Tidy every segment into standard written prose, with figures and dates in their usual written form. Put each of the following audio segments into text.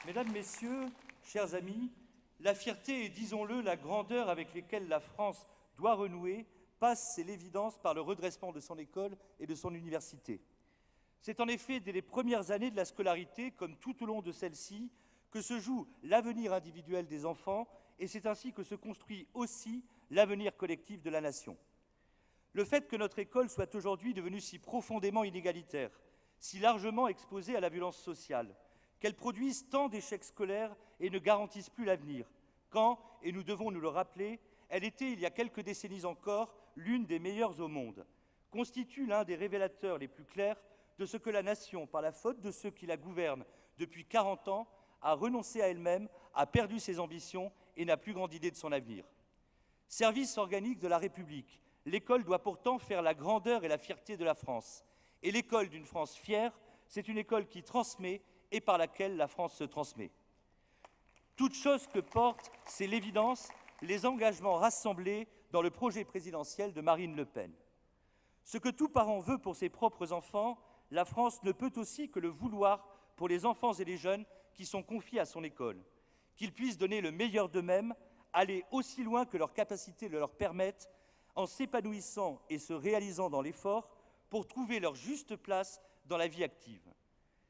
Mesdames, Messieurs, chers amis, la fierté et, disons-le, la grandeur avec lesquelles la France doit renouer passe, c'est l'évidence, par le redressement de son école et de son université. C'est en effet dès les premières années de la scolarité, comme tout au long de celle-ci, que se joue l'avenir individuel des enfants, et c'est ainsi que se construit aussi l'avenir collectif de la nation. Le fait que notre école soit aujourd'hui devenue si profondément inégalitaire, si largement exposée à la violence sociale, qu'elle produise tant d'échecs scolaires et ne garantisse plus l'avenir, quand, et nous devons nous le rappeler, elle était, il y a quelques décennies encore, l'une des meilleures au monde, constitue l'un des révélateurs les plus clairs de ce que la nation, par la faute de ceux qui la gouvernent depuis 40 ans, a renoncé à elle-même, a perdu ses ambitions et n'a plus grande idée de son avenir. Service organique de la République, l'école doit pourtant faire la grandeur et la fierté de la France. Et l'école d'une France fière, c'est une école qui transmet et par laquelle la France se transmet. Toute chose que portent, c'est l'évidence, les engagements rassemblés dans le projet présidentiel de Marine Le Pen. Ce que tout parent veut pour ses propres enfants, la France ne peut aussi que le vouloir pour les enfants et les jeunes qui sont confiés à son école, qu'ils puissent donner le meilleur d'eux-mêmes, aller aussi loin que leurs capacités le leur permettent, en s'épanouissant et se réalisant dans l'effort pour trouver leur juste place dans la vie active.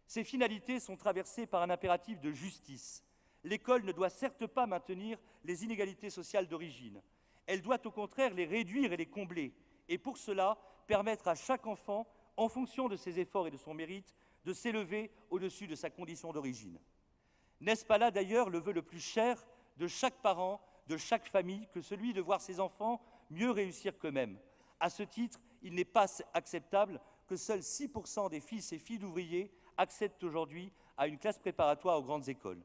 Ces finalités sont traversées par un impératif de justice. L'école ne doit certes pas maintenir les inégalités sociales d'origine. Elle doit au contraire les réduire et les combler, et pour cela permettre à chaque enfant, en fonction de ses efforts et de son mérite, de s'élever au-dessus de sa condition d'origine. N'est-ce pas là d'ailleurs le vœu le plus cher de chaque parent, de chaque famille, que celui de voir ses enfants mieux réussir qu'eux-mêmes? À ce titre, il n'est pas acceptable que seuls 6% des fils et filles d'ouvriers accèdent aujourd'hui à une classe préparatoire aux grandes écoles.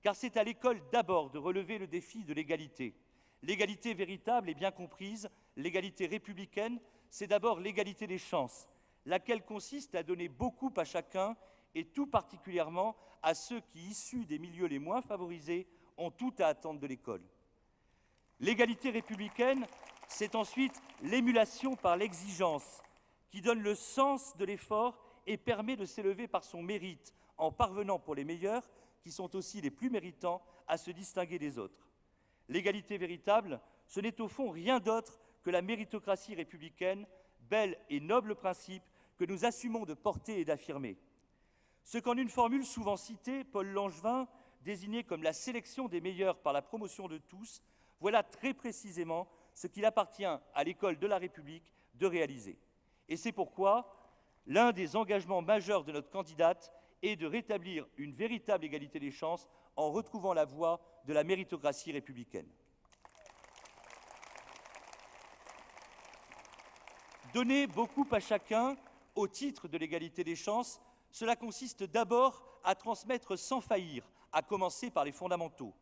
Car c'est à l'école d'abord de relever le défi de l'égalité. L'égalité véritable et bien comprise, l'égalité républicaine, c'est d'abord l'égalité des chances, laquelle consiste à donner beaucoup à chacun et tout particulièrement à ceux qui, issus des milieux les moins favorisés, ont tout à attendre de l'école. L'égalité républicaine, c'est ensuite l'émulation par l'exigence, qui donne le sens de l'effort et permet de s'élever par son mérite, en parvenant pour les meilleurs, qui sont aussi les plus méritants, à se distinguer des autres. L'égalité véritable, ce n'est au fond rien d'autre que la méritocratie républicaine, bel et noble principe que nous assumons de porter et d'affirmer. Ce qu'en une formule souvent citée, Paul Langevin désignait comme la sélection des meilleurs par la promotion de tous, voilà très précisément ce qu'il appartient à l'école de la République de réaliser. Et c'est pourquoi l'un des engagements majeurs de notre candidate est de rétablir une véritable égalité des chances en retrouvant la voie de la méritocratie républicaine. Donner beaucoup à chacun au titre de l'égalité des chances, cela consiste d'abord à transmettre sans faillir, à commencer par les fondamentaux.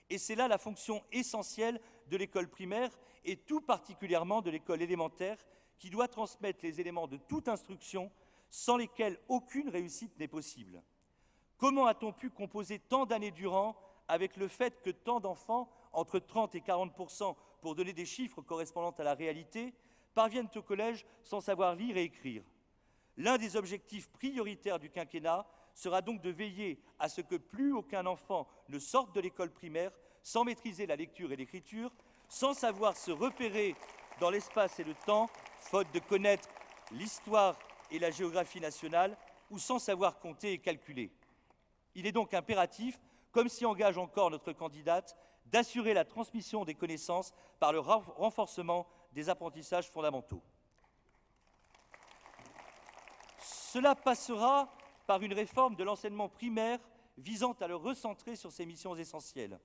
Et c'est là la fonction essentielle de l'école primaire et tout particulièrement de l'école élémentaire qui doit transmettre les éléments de toute instruction sans lesquels aucune réussite n'est possible. Comment a-t-on pu composer tant d'années durant avec le fait que tant d'enfants, entre 30 et 40%, pour donner des chiffres correspondant à la réalité, parviennent au collège sans savoir lire et écrire? L'un des objectifs prioritaires du quinquennat sera donc de veiller à ce que plus aucun enfant ne sorte de l'école primaire sans maîtriser la lecture et l'écriture, sans savoir se repérer dans l'espace et le temps, faute de connaître l'histoire et la géographie nationale, ou sans savoir compter et calculer. Il est donc impératif, comme s'y engage encore notre candidate, d'assurer la transmission des connaissances par le renforcement des apprentissages fondamentaux. Cela passera par une réforme de l'enseignement primaire visant à le recentrer sur ses missions essentielles.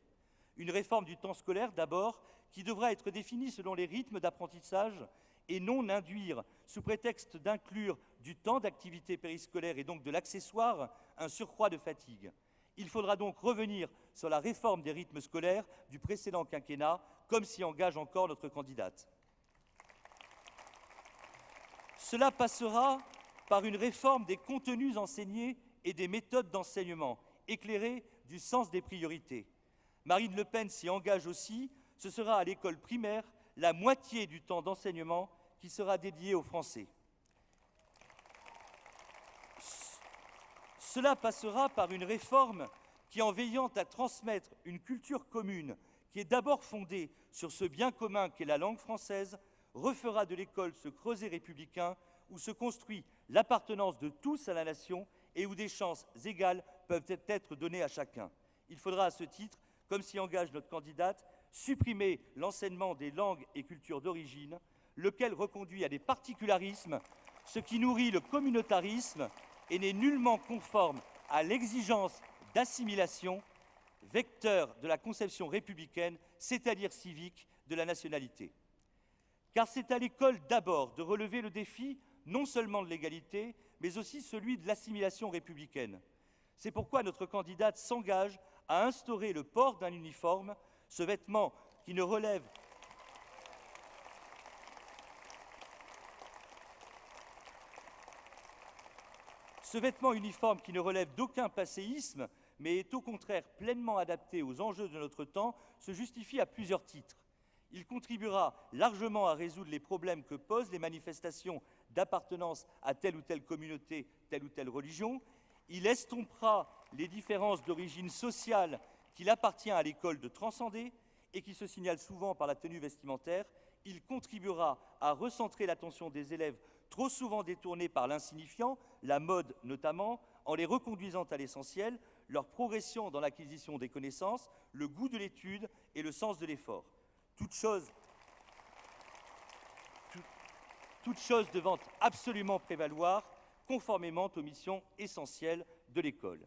Une réforme du temps scolaire d'abord, qui devra être définie selon les rythmes d'apprentissage et non induire, sous prétexte d'inclure du temps d'activité périscolaire et donc de l'accessoire, un surcroît de fatigue. Il faudra donc revenir sur la réforme des rythmes scolaires du précédent quinquennat, comme s'y engage encore notre candidate. Cela passera par une réforme des contenus enseignés et des méthodes d'enseignement, éclairées du sens des priorités. Marine Le Pen s'y engage aussi, ce sera à l'école primaire la moitié du temps d'enseignement qui sera dédié aux Français. Cela passera par une réforme qui, en veillant à transmettre une culture commune qui est d'abord fondée sur ce bien commun qu'est la langue française, refera de l'école ce creuset républicain où se construit l'appartenance de tous à la nation et où des chances égales peuvent être données à chacun. Il faudra à ce titre, comme s'y engage notre candidate, supprimer l'enseignement des langues et cultures d'origine, lequel reconduit à des particularismes, ce qui nourrit le communautarisme et n'est nullement conforme à l'exigence d'assimilation, vecteur de la conception républicaine, c'est-à-dire civique, de la nationalité. Car c'est à l'école d'abord de relever le défi non seulement de l'égalité, mais aussi celui de l'assimilation républicaine. C'est pourquoi notre candidate s'engage à instaurer le port d'un uniforme, ce vêtement qui ne relève uniforme qui ne relève d'aucun passéisme, mais est au contraire pleinement adapté aux enjeux de notre temps, se justifie à plusieurs titres. Il contribuera largement à résoudre les problèmes que posent les manifestations d'appartenance à telle ou telle communauté, telle ou telle religion. Il estompera les différences d'origine sociale qu'il appartient à l'école de transcender et qui se signalent souvent par la tenue vestimentaire. Il contribuera à recentrer l'attention des élèves trop souvent détournés par l'insignifiant, la mode notamment, en les reconduisant à l'essentiel, leur progression dans l'acquisition des connaissances, le goût de l'étude et le sens de l'effort. Toute chose devant absolument prévaloir, conformément aux missions essentielles de l'école.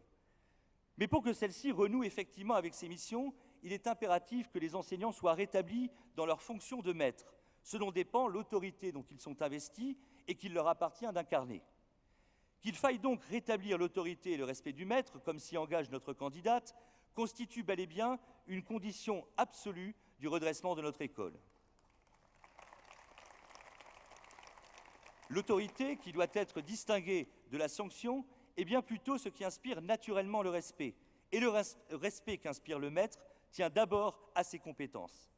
Mais pour que celle-ci renoue effectivement avec ses missions, il est impératif que les enseignants soient rétablis dans leur fonction de maître, ce dont dépend l'autorité dont ils sont investis et qu'il leur appartient d'incarner. Qu'il faille donc rétablir l'autorité et le respect du maître, comme s'y engage notre candidate, constitue bel et bien une condition absolue du redressement de notre école. L'autorité, qui doit être distinguée de la sanction, est bien plutôt ce qui inspire naturellement le respect. Et le respect qu'inspire le maître tient d'abord à ses compétences.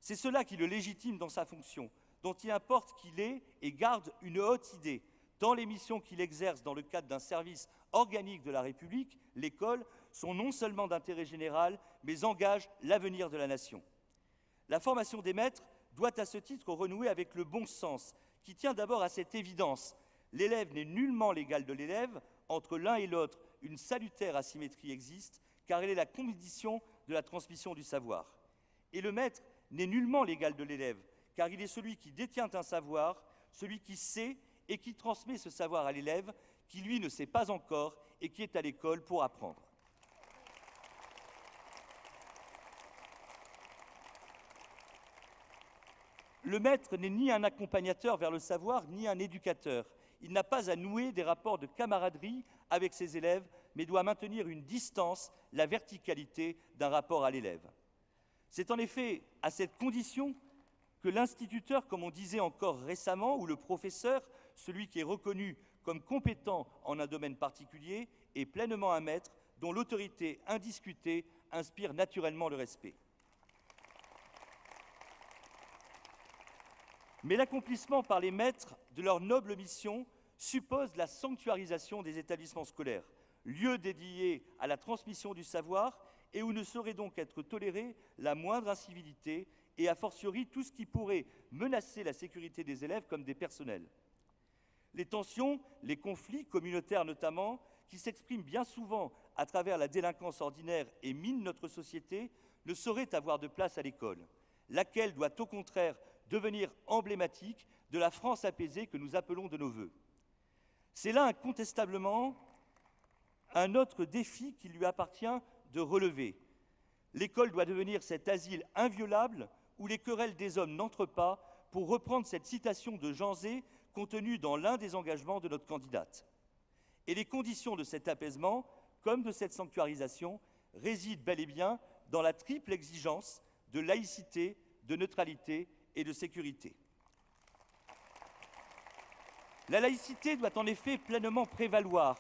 C'est cela qui le légitime dans sa fonction, dont il importe qu'il ait et garde une haute idée, tant les missions qu'il exerce dans le cadre d'un service organique de la République, l'école, sont non seulement d'intérêt général, mais engagent l'avenir de la nation. La formation des maîtres doit à ce titre renouer avec le bon sens, qui tient d'abord à cette évidence. L'élève n'est nullement l'égal de l'élève. Entre l'un et l'autre, une salutaire asymétrie existe, car elle est la condition de la transmission du savoir. Et le maître n'est nullement l'égal de l'élève, car il est celui qui détient un savoir, celui qui sait et qui transmet ce savoir à l'élève, qui lui ne sait pas encore et qui est à l'école pour apprendre. Le maître n'est ni un accompagnateur vers le savoir, ni un éducateur. Il n'a pas à nouer des rapports de camaraderie avec ses élèves, mais doit maintenir une distance, la verticalité d'un rapport à l'élève. C'est en effet à cette condition que l'instituteur, comme on disait encore récemment, ou le professeur, celui qui est reconnu comme compétent en un domaine particulier, est pleinement un maître dont l'autorité indiscutée inspire naturellement le respect. Mais l'accomplissement par les maîtres de leur noble mission suppose la sanctuarisation des établissements scolaires, lieu dédié à la transmission du savoir et où ne saurait donc être tolérée la moindre incivilité et a fortiori tout ce qui pourrait menacer la sécurité des élèves comme des personnels. Les tensions, les conflits communautaires notamment, qui s'expriment bien souvent à travers la délinquance ordinaire et minent notre société, ne sauraient avoir de place à l'école, laquelle doit au contraire devenir emblématique de la France apaisée que nous appelons de nos vœux. C'est là incontestablement un autre défi qu'il lui appartient de relever. L'école doit devenir cet asile inviolable où les querelles des hommes n'entrent pas, pour reprendre cette citation de Jean Zay contenue dans l'un des engagements de notre candidate. Et les conditions de cet apaisement, comme de cette sanctuarisation, résident bel et bien dans la triple exigence de laïcité, de neutralité et de sécurité. La laïcité doit en effet pleinement prévaloir,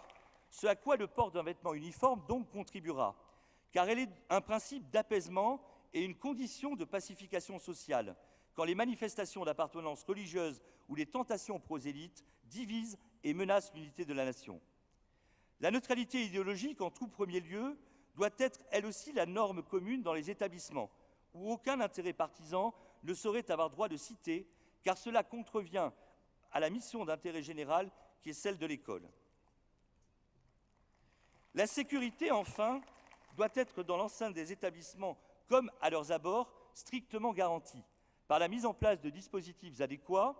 ce à quoi le port d'un vêtement uniforme donc contribuera, car elle est un principe d'apaisement et une condition de pacification sociale, quand les manifestations d'appartenance religieuse ou les tentations prosélytes divisent et menacent l'unité de la nation. La neutralité idéologique, en tout premier lieu, doit être elle aussi la norme commune dans les établissements, où aucun intérêt partisan ne saurait avoir droit de citer, car cela contrevient à la mission d'intérêt général qui est celle de l'école. La sécurité, enfin, doit être dans l'enceinte des établissements, comme à leurs abords, strictement garantie, par la mise en place de dispositifs adéquats,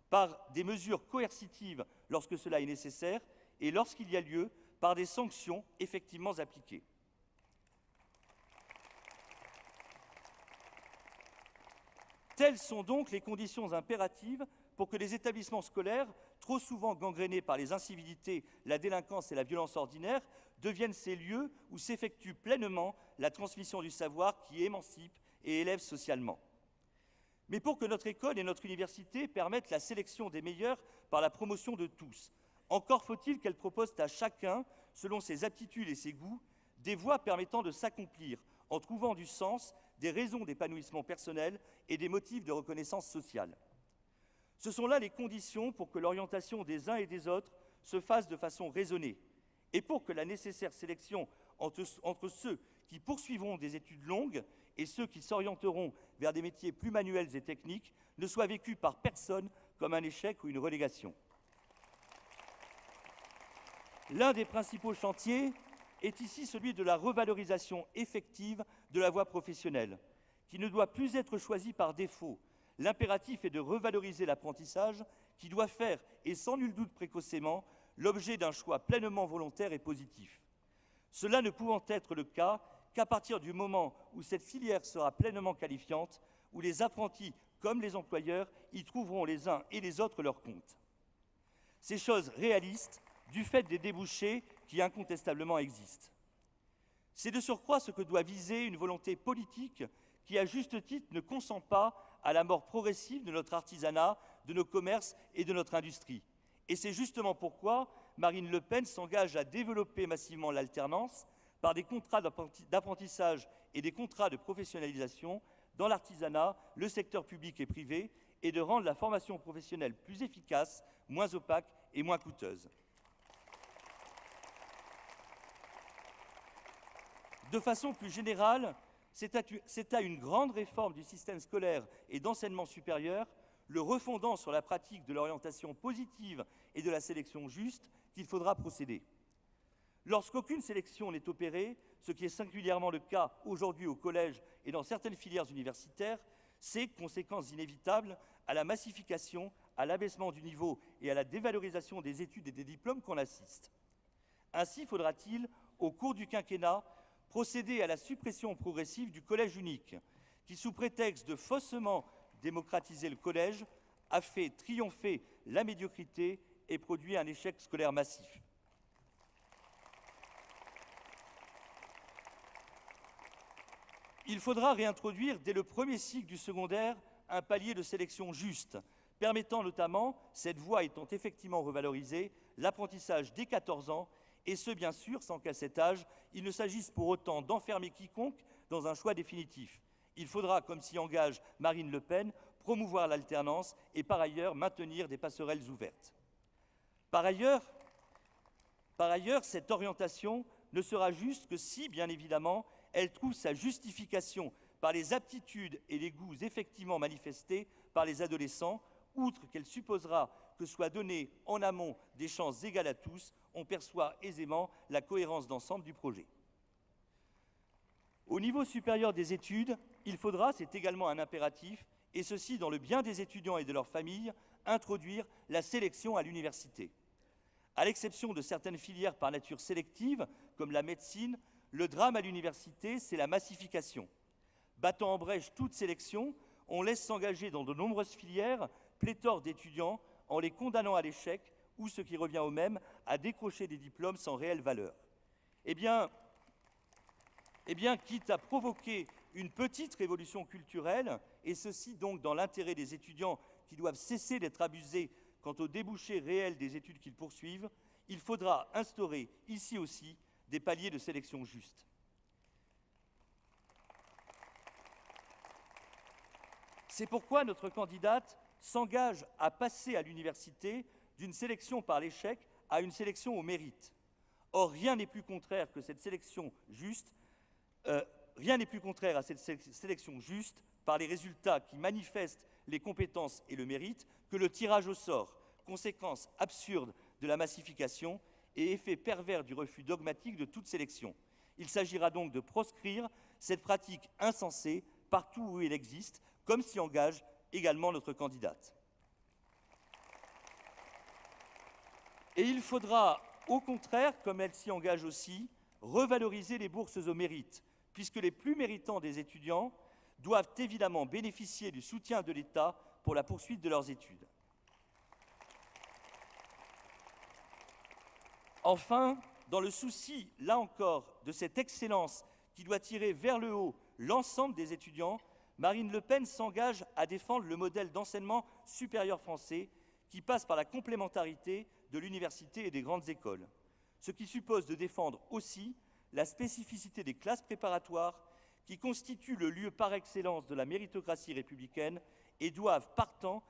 par des mesures coercitives lorsque cela est nécessaire, et lorsqu'il y a lieu, par des sanctions effectivement appliquées. Telles sont donc les conditions impératives pour que les établissements scolaires, trop souvent gangrénés par les incivilités, la délinquance et la violence ordinaire, deviennent ces lieux où s'effectue pleinement la transmission du savoir qui émancipe et élève socialement. Mais pour que notre école et notre université permettent la sélection des meilleurs par la promotion de tous, encore faut-il qu'elles proposent à chacun, selon ses aptitudes et ses goûts, des voies permettant de s'accomplir en trouvant du sens, des raisons d'épanouissement personnel et des motifs de reconnaissance sociale. Ce sont là les conditions pour que l'orientation des uns et des autres se fasse de façon raisonnée et pour que la nécessaire sélection entre ceux qui poursuivront des études longues et ceux qui s'orienteront vers des métiers plus manuels et techniques ne soit vécue par personne comme un échec ou une relégation. L'un des principaux chantiers est ici celui de la revalorisation effective de la voie professionnelle, qui ne doit plus être choisie par défaut. L'impératif est de revaloriser l'apprentissage qui doit faire, et sans nul doute précocement, l'objet d'un choix pleinement volontaire et positif. Cela ne pouvant être le cas qu'à partir du moment où cette filière sera pleinement qualifiante, où les apprentis comme les employeurs y trouveront les uns et les autres leur compte. Ces choses réalistes du fait des débouchés qui incontestablement existent. C'est de surcroît ce que doit viser une volonté politique qui, à juste titre, ne consent pas à la mort progressive de notre artisanat, de nos commerces et de notre industrie. Et c'est justement pourquoi Marine Le Pen s'engage à développer massivement l'alternance par des contrats d'apprentissage et des contrats de professionnalisation dans l'artisanat, le secteur public et privé, et de rendre la formation professionnelle plus efficace, moins opaque et moins coûteuse. De façon plus générale, c'est à une grande réforme du système scolaire et d'enseignement supérieur, le refondant sur la pratique de l'orientation positive et de la sélection juste, qu'il faudra procéder. Lorsqu'aucune sélection n'est opérée, ce qui est singulièrement le cas aujourd'hui au collège et dans certaines filières universitaires, c'est, conséquence inévitable, à la massification, à l'abaissement du niveau et à la dévalorisation des études et des diplômes qu'on assiste. Ainsi faudra-t-il, au cours du quinquennat, procéder à la suppression progressive du collège unique, qui, sous prétexte de faussement démocratiser le collège, a fait triompher la médiocrité et produit un échec scolaire massif. Il faudra réintroduire, dès le premier cycle du secondaire, un palier de sélection juste, permettant notamment, cette voie étant effectivement revalorisée, l'apprentissage dès 14 ans, et ce, bien sûr, sans qu'à cet âge, il ne s'agisse pour autant d'enfermer quiconque dans un choix définitif. Il faudra, comme s'y engage Marine Le Pen, promouvoir l'alternance et par ailleurs maintenir des passerelles ouvertes. Par ailleurs, cette orientation ne sera juste que si, bien évidemment, elle trouve sa justification par les aptitudes et les goûts effectivement manifestés par les adolescents, outre qu'elle supposera que soient donnés en amont des chances égales à tous, on perçoit aisément la cohérence d'ensemble du projet. Au niveau supérieur des études, il faudra, c'est également un impératif, et ceci dans le bien des étudiants et de leurs familles, introduire la sélection à l'université. À l'exception de certaines filières par nature sélective, comme la médecine, le drame à l'université, c'est la massification. Battant en brèche toute sélection, on laisse s'engager dans de nombreuses filières pléthore d'étudiants en les condamnant à l'échec ou, ce qui revient au même, à décrocher des diplômes sans réelle valeur. Eh bien, quitte à provoquer une petite révolution culturelle, et ceci donc dans l'intérêt des étudiants qui doivent cesser d'être abusés quant aux débouchés réels des études qu'ils poursuivent, il faudra instaurer, ici aussi, des paliers de sélection justes. C'est pourquoi notre candidate s'engage à passer à l'université d'une sélection par l'échec à une sélection au mérite. Or, rien n'est plus contraire à cette sélection juste par les résultats qui manifestent les compétences et le mérite que le tirage au sort, conséquence absurde de la massification et effet pervers du refus dogmatique de toute sélection. Il s'agira donc de proscrire cette pratique insensée partout où elle existe, comme s'y engage également notre candidate. Et il faudra, au contraire, comme elle s'y engage aussi, revaloriser les bourses au mérite, puisque les plus méritants des étudiants doivent évidemment bénéficier du soutien de l'État pour la poursuite de leurs études. Enfin, dans le souci, là encore, de cette excellence qui doit tirer vers le haut l'ensemble des étudiants, Marine Le Pen s'engage à défendre le modèle d'enseignement supérieur français qui passe par la complémentarité de l'université et des grandes écoles, ce qui suppose de défendre aussi la spécificité des classes préparatoires qui constituent le lieu par excellence de la méritocratie républicaine et doivent, partant,